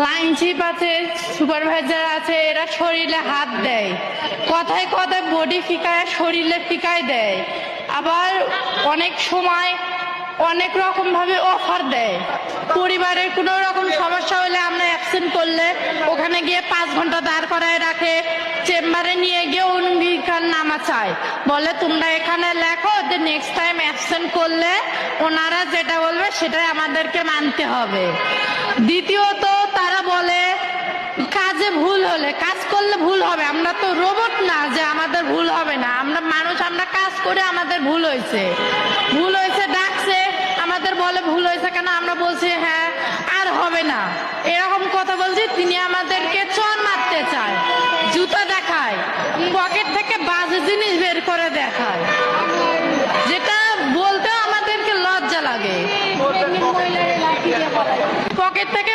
Line chip আছে, supervisor আছে, এরা শরীরে হাত দেয়, কথায় কথায় বডি ফিকায় শরীরে ফিকায় দেয়। আবার অনেক সময় অনেক রকম ভাবে অফার দেয়। পরিবারের কোনো রকম সমস্যা হলে আমরা অ্যাবসেন্ট করলে ওখানে গিয়ে 5 ঘন্টা দাঁড় করায় রাখে, চেম্বারে নিয়ে গিয়ে অঙ্গীকার নামা চায়, বলে তোমরা এখানে লেখো যে নেক্সট টাইম অ্যাবসেন্ট করলে ওনারা যেটা বলবে সেটাই আমাদেরকে মানতে হবে। দ্বিতীয়ত তারা বলে কাজে ভুল হলে, কাজ করলে ভুল হবে, আমরা তো রোবট না যে আমাদের ভুল হবে না, আমরা মানুষ, আমরা কাজ করে আমাদের ভুল হয়েছে ডাকছে, আমাদের বলে ভুল হয়েছে কেন, আমরা বলছি হ্যাঁ আর হবে না, এরকম কথা বলছি। তিনি আমাদেরকে চর মারতে চায়, জুতা দেখায়, পকেট থেকে বাজে জিনিস বের করে দেখায়, যেটা বলতেও আমাদেরকে লজ্জা লাগে। পকেট থেকে